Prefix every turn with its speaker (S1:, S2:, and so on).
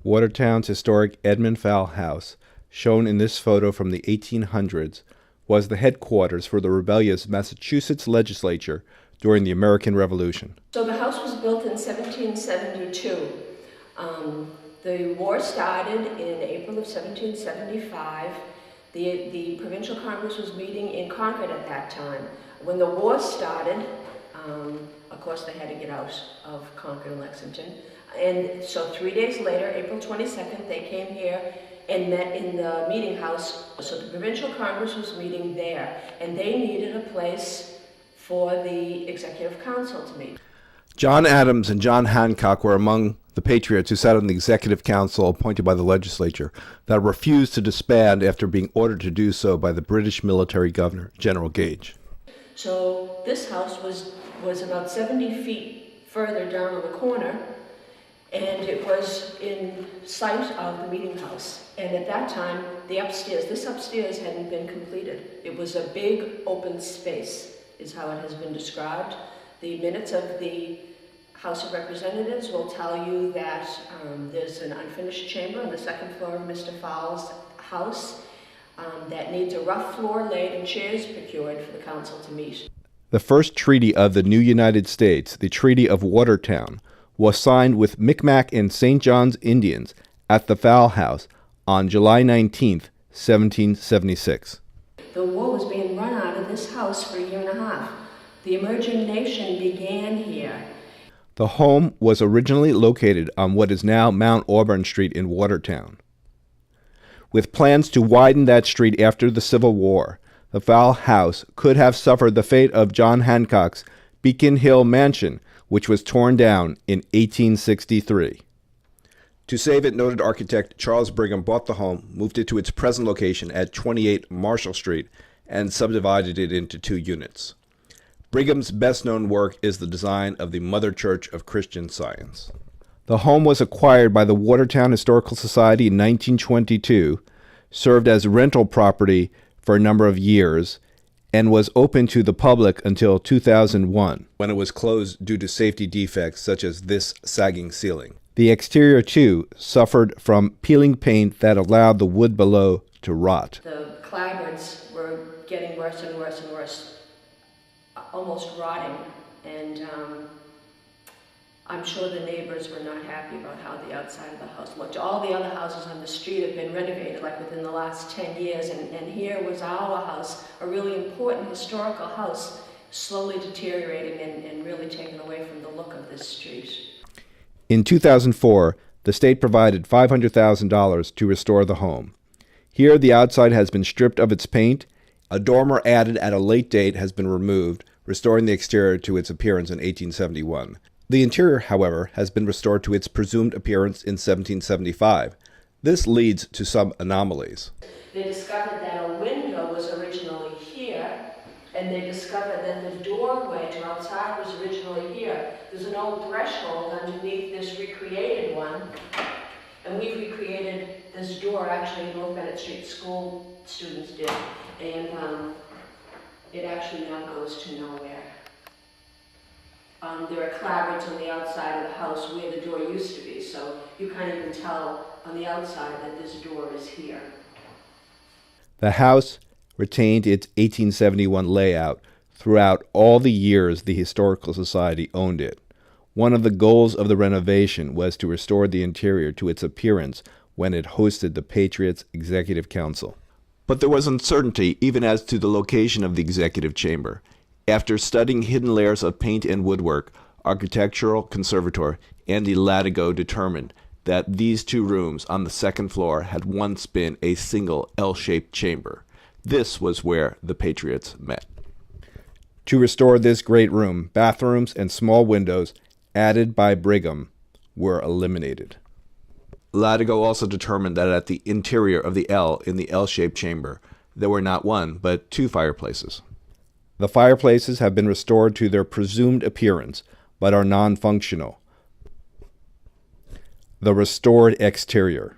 S1: Watertown's historic Edmund Fowle house, shown in this photo from the 1800s, was the headquarters for the rebellious Massachusetts Legislature during the American Revolution.
S2: So the house was built in 1772. The war started in April of 1775. The Provincial Congress was meeting in Concord at that time. When the war started, of course they had to get out of Concord and Lexington. And so 3 days later, April 22nd, they came here and met in the meeting house. So the Provincial Congress was meeting there, and they needed a place for the Executive Council to meet.
S1: John Adams and John Hancock were among the patriots who sat on the Executive Council appointed by the legislature that refused to disband after being ordered to do so by the British military governor, General Gage.
S2: So this house was about 70 feet further down on the corner, and it was in sight of the meeting house. And at that time, this upstairs hadn't been completed. It was a big open space, is how it has been described. The minutes of the House of Representatives will tell you that there's an unfinished chamber on the second floor of Mr. Fowle's house that needs a rough floor laid and chairs procured for the council to meet.
S1: The first treaty of the new United States, the Treaty of Watertown, was signed with Micmac and St. John's Indians at the Fowle House on July 19, 1776.
S2: The war was being run out of this house for a year and a half. The emerging nation began here.
S1: The home was originally located on what is now Mount Auburn Street in Watertown. With plans to widen that street after the Civil War, the Fowle House could have suffered the fate of John Hancock's Beacon Hill Mansion, which was torn down in 1863. To save it, noted architect Charles Brigham bought the home, moved it to its present location at 28 Marshall Street, and subdivided it into 2 units. Brigham's best-known work is the design of the Mother Church of Christian Science. The home was acquired by the Watertown Historical Society in 1922, served as rental property for a number of years, and was open to the public until 2001, when it was closed due to safety defects such as this sagging ceiling. The exterior, too, suffered from peeling paint that allowed the wood below to rot.
S2: The clapboards were getting worse and worse and worse, almost rotting, and I'm sure the neighbors were not happy about how the outside of the house looked. All the other houses on the street have been renovated like within the last 10 years, and here was our house, a really important historical house, slowly deteriorating and really taken away from the look of this street.
S1: In 2004, the state provided $500,000 to restore the home. Here, the outside has been stripped of its paint. A dormer added at a late date has been removed, restoring the exterior to its appearance in 1871. The interior, however, has been restored to its presumed appearance in 1775. This leads to some anomalies.
S2: They discovered that a window was originally here, and they discovered that the doorway to outside was originally here. There's an old threshold underneath this recreated one, and we recreated this door. Actually, North Bennett Street school students did, and it actually now goes to nowhere. There are clapboards on the outside of the house where the door used to be, so you can't even tell on the outside that this door is here.
S1: The house retained its 1871 layout throughout all the years the Historical Society owned it. One of the goals of the renovation was to restore the interior to its appearance when it hosted the Patriots' Executive Council. But there was uncertainty even as to the location of the executive chamber. After studying hidden layers of paint and woodwork, architectural conservator Andy Latigo determined that these 2 rooms on the second floor had once been a single L-shaped chamber. This was where the Patriots met. To restore this great room, bathrooms and small windows added by Brigham were eliminated. Latigo also determined that at the interior of the L in the L-shaped chamber, there were not 1, but 2 fireplaces. The fireplaces have been restored to their presumed appearance, but are non-functional. The restored exterior.